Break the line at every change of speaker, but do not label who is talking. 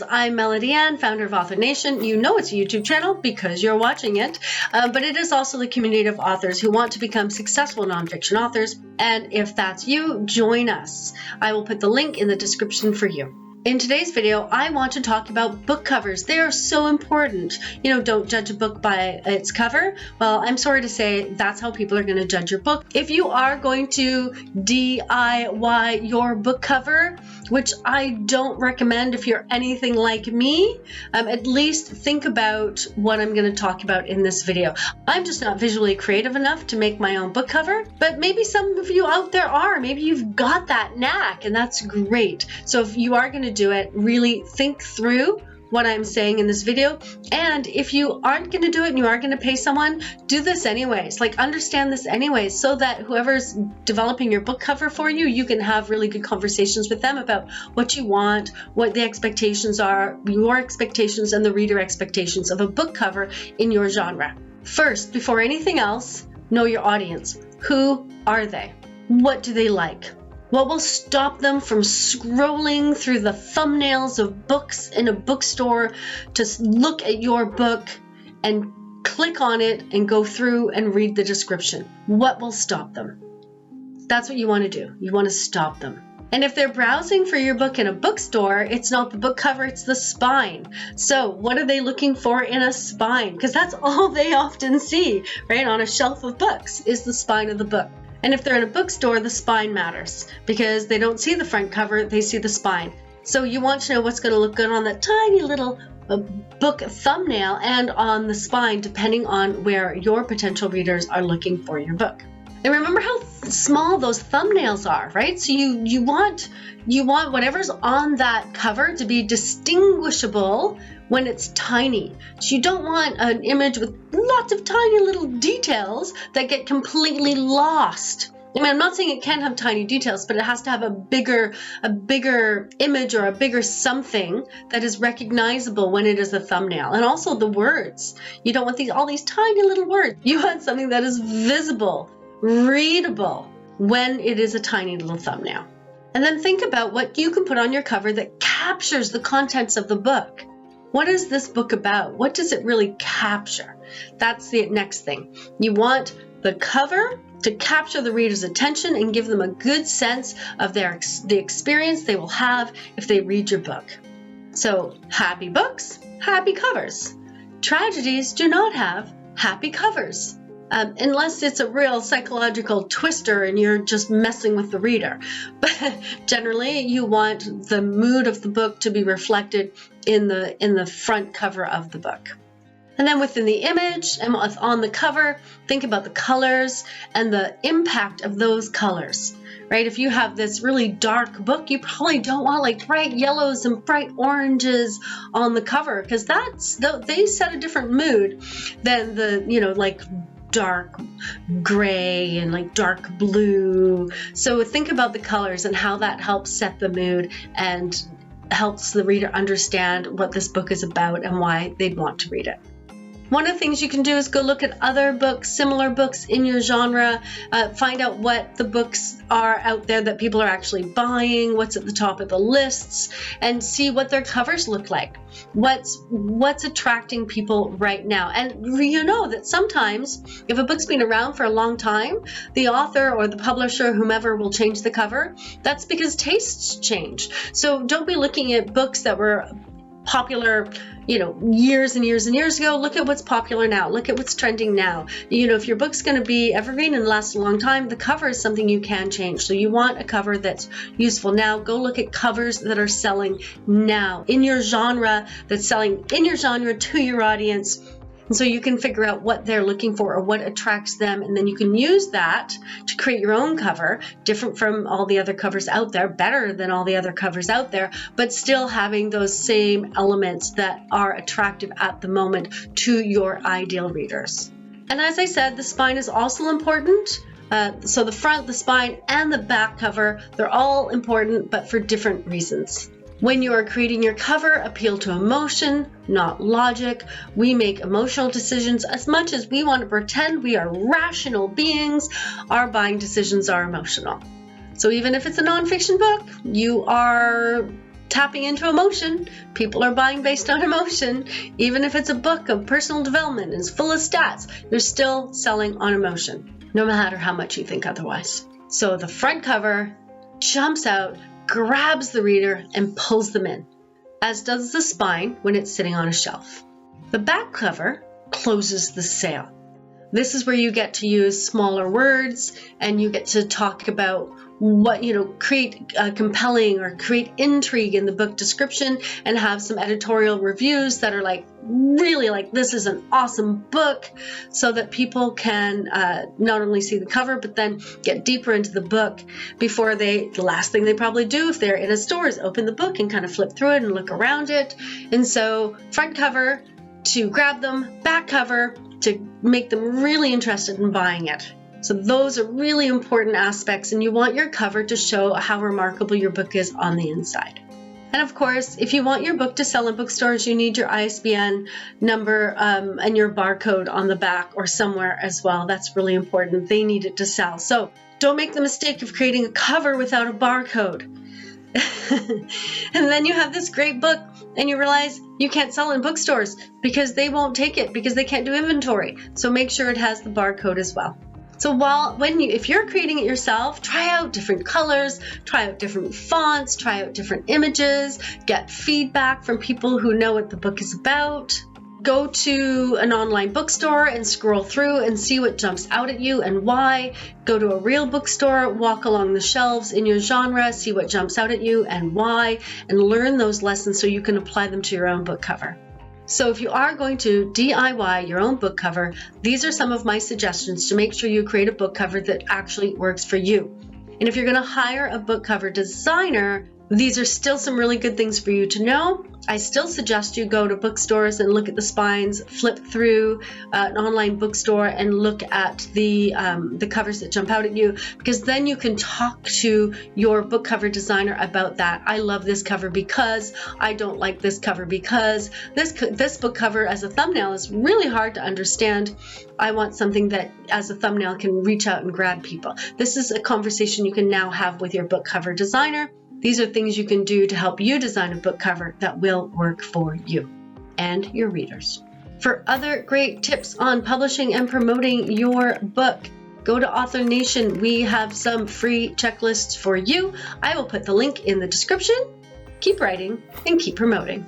authors. I'm Melody Ann, founder of Author Nation. You know it's a YouTube channel because you're watching it, but it is also the community of authors who want to become successful nonfiction authors. And if that's you, join us. I will put the link in the description for you. In today's video, I want to talk about book covers. They are so important. Don't judge a book by its cover. Well, I'm sorry to say that's how people are going to judge your book. If you are going to DIY your book cover, which I don't recommend if you're anything like me, at least think about what I'm going to talk about in this video. I'm just not visually creative enough to make my own book cover, but maybe some of you out there are. Maybe you've got that knack, and that's great. So if you are going to do it, really think through what I'm saying in this video. And if you aren't going to do it and you are going to pay someone, do this anyways. Understand this anyways, so that whoever's developing your book cover for you, you can have really good conversations with them about what you want, what the expectations are, your expectations and the reader expectations of a book cover in your genre. First, before anything else, know your audience. Who are they? What do they like? What will stop them from scrolling through the thumbnails of books in a bookstore to look at your book and click on it and go through and read the description? What will stop them? That's what you want to do. You want to stop them. And if they're browsing for your book in a bookstore, it's not the book cover, it's the spine. So what are they looking for in a spine? Because that's all they often see, right? On a shelf of books is the spine of the book. And if they're in a bookstore, the spine matters because they don't see the front cover, they see the spine. So you want to know what's going to look good on that tiny little book thumbnail and on the spine, depending on where your potential readers are looking for your book. And remember how small those thumbnails are, right? So you want whatever's on that cover to be distinguishable when it's tiny. So you don't want an image with lots of tiny little details that get completely lost. I'm not saying it can't have tiny details, but it has to have a bigger image or a bigger something that is recognizable when it is a thumbnail. And also the words. You don't want all these tiny little words. You want something that is visible, readable when it is a tiny little thumbnail. And then think about what you can put on your cover that captures the contents of the book. What is this book about? What does it really capture? That's the next thing. You want the cover to capture the reader's attention and give them a good sense of the experience they will have if they read your book. So happy books, happy covers. Tragedies do not have happy covers. Unless it's a real psychological twister and you're just messing with the reader. But generally, you want the mood of the book to be reflected in the front cover of the book. And then within the image and on the cover, think about the colors and the impact of those colors. Right? If you have this really dark book, you probably don't want bright yellows and bright oranges on the cover, because they set a different mood than the dark gray and dark blue. So think about the colors and how that helps set the mood and helps the reader understand what this book is about and why they'd want to read it. One of the things you can do is go look at other books, similar books in your genre, find out what the books are out there that people are actually buying, what's at the top of the lists, and see what their covers look like. What's attracting people right now. And you know that sometimes if a book's been around for a long time, the author or the publisher, whomever, will change the cover. That's because tastes change. So don't be looking at books that were popular years and years and years ago. Look at what's popular now. Look at what's trending now. If your book's going to be evergreen and last a long time, the cover is something you can change. So you want a cover that's useful now. Go look at covers that are selling now in your genre, that's selling in your genre to your audience. And so you can figure out what they're looking for or what attracts them, and then you can use that to create your own cover, different from all the other covers out there, better than all the other covers out there, but still having those same elements that are attractive at the moment to your ideal readers. And as I said, the spine is also important. So the front, the spine, and the back cover, they're all important, but for different reasons. When you are creating your cover, appeal to emotion, not logic. We make emotional decisions as much as we want to pretend we are rational beings. Our buying decisions are emotional. So even if it's a nonfiction book, you are tapping into emotion. People are buying based on emotion. Even if it's a book of personal development and it's full of stats, they're still selling on emotion, no matter how much you think otherwise. So the front cover jumps out, grabs the reader, and pulls them in, as does the spine when it's sitting on a shelf. The back cover closes the sale. This is where you get to use smaller words and you get to talk about what, create compelling or create intrigue in the book description and have some editorial reviews that are really this is an awesome book, so that people can not only see the cover but then get deeper into the book before the last thing they probably do if they're in a store is open the book and kind of flip through it and look around it. And so front cover to grab them, back cover to make them really interested in buying it. So those are really important aspects, and you want your cover to show how remarkable your book is on the inside. And of course, if you want your book to sell in bookstores, you need your ISBN number and your barcode on the back or somewhere as well. That's really important. They need it to sell. So don't make the mistake of creating a cover without a barcode. And then you have this great book and you realize you can't sell it in bookstores because they won't take it because they can't do inventory. So make sure it has the barcode as well. So if you're creating it yourself, try out different colors, try out different fonts, try out different images, get feedback from people who know what the book is about. Go to an online bookstore and scroll through and see what jumps out at you and why. Go to a real bookstore, walk along the shelves in your genre, see what jumps out at you and why, and learn those lessons so you can apply them to your own book cover. So if you are going to DIY your own book cover, these are some of my suggestions to make sure you create a book cover that actually works for you. And if you're going to hire a book cover designer, these are still some really good things for you to know. I still suggest you go to bookstores and look at the spines, flip through an online bookstore and look at the covers that jump out at you, because then you can talk to your book cover designer about that. I love this cover because I don't like this cover because this book cover as a thumbnail is really hard to understand. I want something that as a thumbnail can reach out and grab people. This is a conversation you can now have with your book cover designer. These are things you can do to help you design a book cover that will work for you and your readers. For other great tips on publishing and promoting your book, go to Author Nation. We have some free checklists for you. I will put the link in the description. Keep writing and keep promoting.